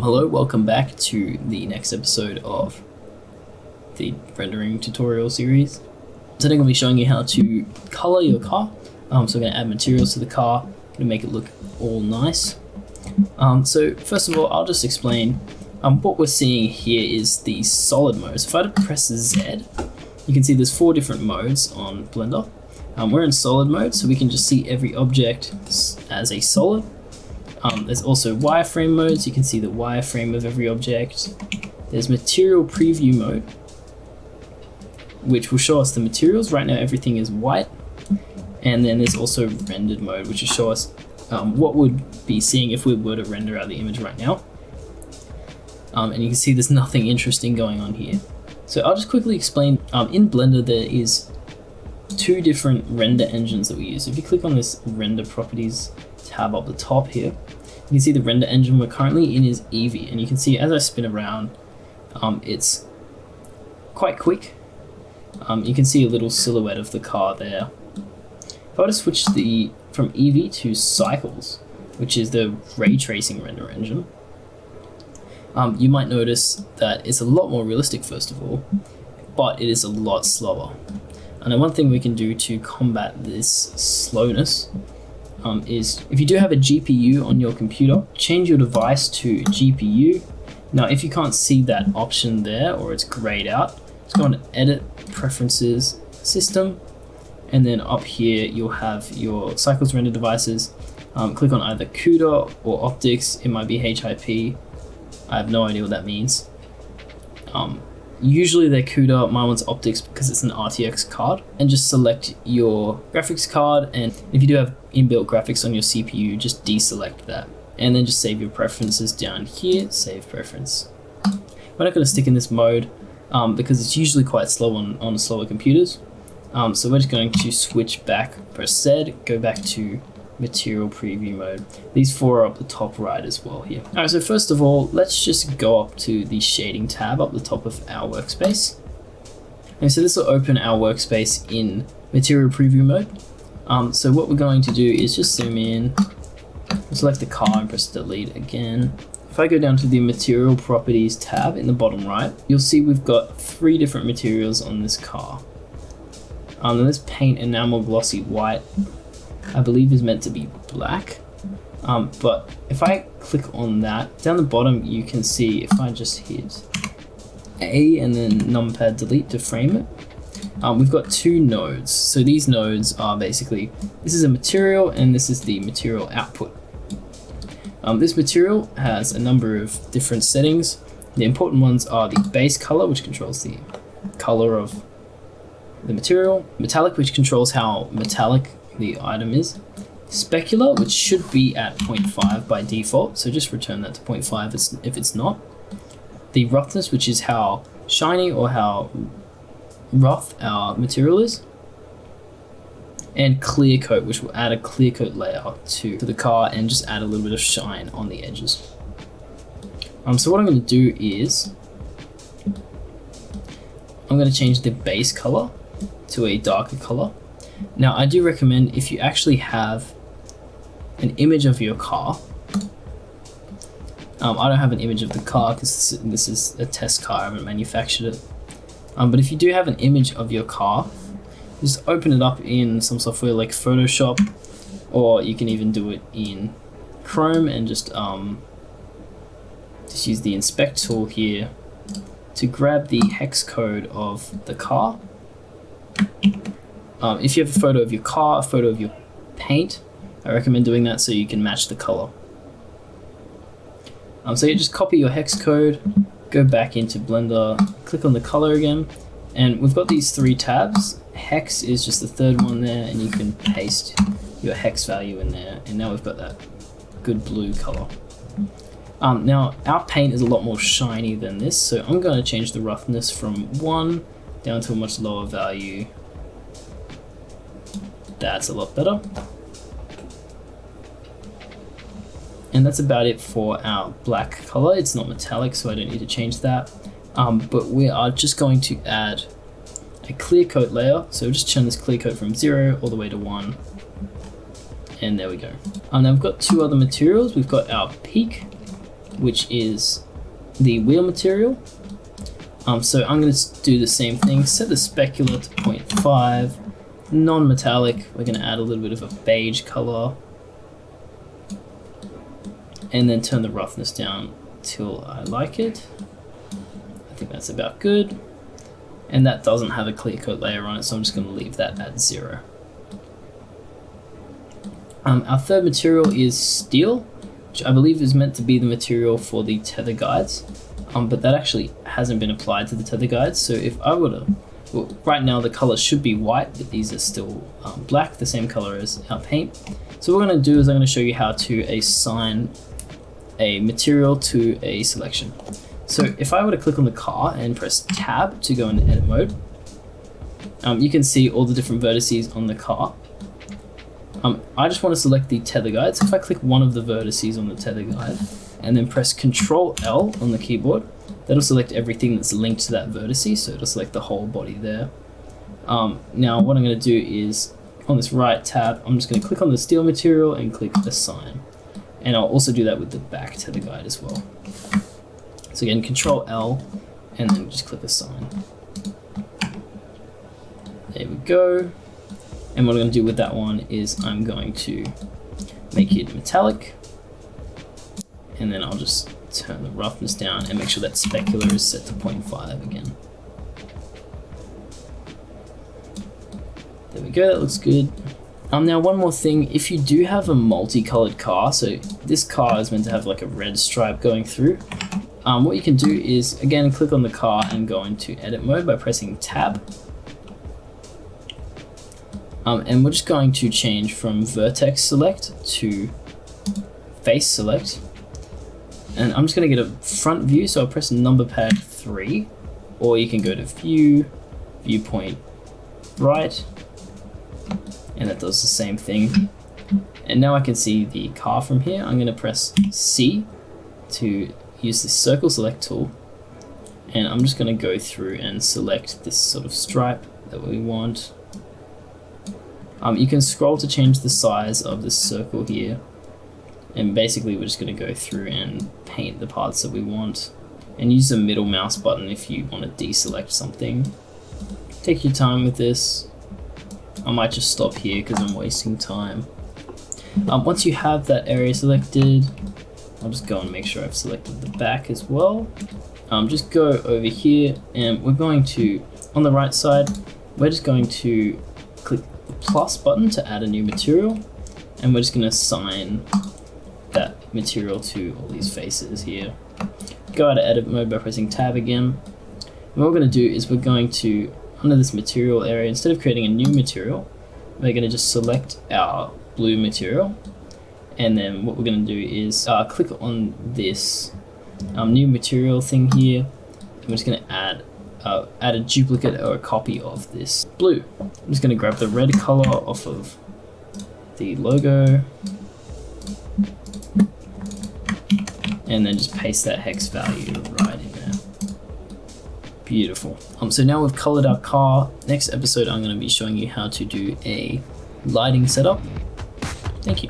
Hello, welcome back to the next episode of the rendering tutorial series. Today I'm going to be showing you how to color your car. So I'm going to add materials to the car, going to make it look all nice. So first of all, I'll just explain what we're seeing here is the solid mode. So if I press Z, you can see there's 4 different modes on Blender. We're in solid mode, so we can just see every object as a solid. There's also wireframe modes. You can see the wireframe of every object. There's material preview mode, which will show us the materials. Right now everything is white. And then there's also rendered mode, which will show us what we'd be seeing if we were to render out the image right now. And you can see there's nothing interesting going on here. So I'll just quickly explain. In Blender there is 2 different render engines that we use. If you click on this render properties tab up the top here, you can see the render engine we're currently in is Eevee, and you can see as I spin around, it's quite quick. You can see a little silhouette of the car there. If I were to switch from Eevee to Cycles, which is the ray tracing render engine, you might notice that it's a lot more realistic first of all, but it is a lot slower. And then one thing we can do to combat this slowness is if you do have a GPU on your computer, change your device to GPU. Now if you can't see that option there or it's grayed out, just go on Edit, Preferences, System, and then up here you'll have your Cycles render devices. Click on either CUDA or Optics. It might be HIP. I have no idea what that means. Usually they're CUDA, my one's Optics because it's an RTX card, and just select your graphics card, and if you do have inbuilt graphics on your CPU, just deselect that, and then just save your preferences down here, save preference. We're not going to stick in this mode because it's usually quite slow on slower computers, so we're just going to switch back, press Z, go back to material preview mode. These 4 are up the top right as well here. Alright, so first of all, let's just go up to the shading tab up the top of our workspace. And so this will open our workspace in material preview mode. So what we're going to do is just zoom in, select the car and press delete again. If I go down to the material properties tab in the bottom right, you'll see we've got 3 different materials on this car. And this paint enamel glossy white, I believe is meant to be black, but if I click on that, down the bottom you can see, if I just hit A and then numpad delete to frame it, we've got 2 nodes. So these nodes are basically, this is a material and this is the material output. This material has a number of different settings. The important ones are the base color, which controls the color of the material, metallic, which controls how metallic the item is, specular, which should be at 0.5 by default, so just return that to 0.5 if it's not. The roughness, which is how shiny or how rough our material is. And clear coat, which will add a clear coat layer to the car and just add a little bit of shine on the edges. So what I'm going to do is I'm going to change the base color to a darker color. Now I do recommend, if you actually have an image of your car, I don't have an image of the car because this is a test car, I haven't manufactured it, but if you do have an image of your car, just open it up in some software like Photoshop, or you can even do it in Chrome and just use the inspect tool here to grab the hex code of the car. If you have a photo of your car, a photo of your paint, I recommend doing that so you can match the color. So you just copy your hex code, go back into Blender, click on the color again, and we've got these 3 tabs. Hex is just the 3rd one there, and you can paste your hex value in there, and now we've got that good blue color. Now our paint is a lot more shiny than this, so I'm going to change the roughness from 1 down to a much lower value. That's a lot better. And that's about it for our black color. It's not metallic, so I don't need to change that. But we are just going to add a clear coat layer. So just turn this clear coat from 0 all the way to 1. And there we go. Now we've got 2 other materials. We've got our peak which is the wheel material. So I'm going to do the same thing, set the specular to 0.5, non-metallic, we're going to add a little bit of a beige color, and then turn the roughness down till I like it. I think that's about good. And that doesn't have a clear coat layer on it, so I'm just going to leave that at 0. Our third material is steel, which I believe is meant to be the material for the tether guides, but that actually hasn't been applied to the tether guides. So if I were to, well, right now the color should be white, but these are still black, the same color as our paint. So what we're going to do is I'm going to show you how to assign a material to a selection. So if I were to click on the car and press tab to go into edit mode, you can see all the different vertices on the car. I just want to select the tether guide. So if I click one of the vertices on the tether guide and then press Control L on the keyboard, that'll select everything that's linked to that vertice. So it'll select the whole body there. Now what I'm going to do is on this right tab, I'm just going to click on the steel material and click Assign. And I'll also do that with the back tether guide as well. So again, Control L and then just click Assign. There we go. And what I'm going to do with that one is I'm going to make it metallic, and then I'll just turn the roughness down and make sure that specular is set to 0.5 again. There we go, that looks good. Now one more thing, if you do have a multicolored car, so this car is meant to have like a red stripe going through, what you can do is again click on the car and go into edit mode by pressing tab. And we're just going to change from vertex select to face select. And I'm just going to get a front view, so I'll press number pad 3, or you can go to view, viewpoint right, and that does the same thing. And now I can see the car from here. I'm going to press C to use the circle select tool, and I'm just going to go through and select this sort of stripe that we want. You can scroll to change the size of this circle here, and basically we're just going to go through and paint the parts that we want, and use the middle mouse button if you want to deselect something. Take your time with this. I might just stop here because I'm wasting time. Once you have that area selected, I'll just go and make sure I've selected the back as well. Just go over here, and we're going to, on the right side, we're just going to click the plus button to add a new material, and we're just going to assign that material to all these faces here. Go out of edit mode by pressing tab again. And what we're going to do is we're going to, under this material area, instead of creating a new material, we're going to just select our blue material, and then what we're going to do is click on this new material thing here, and we're just going to add a duplicate or a copy of this blue. I'm just going to grab the red color off of the logo, and then just paste that hex value right in there. Beautiful. So now we've colored our car. Next episode I'm going to be showing you how to do a lighting setup. Thank you.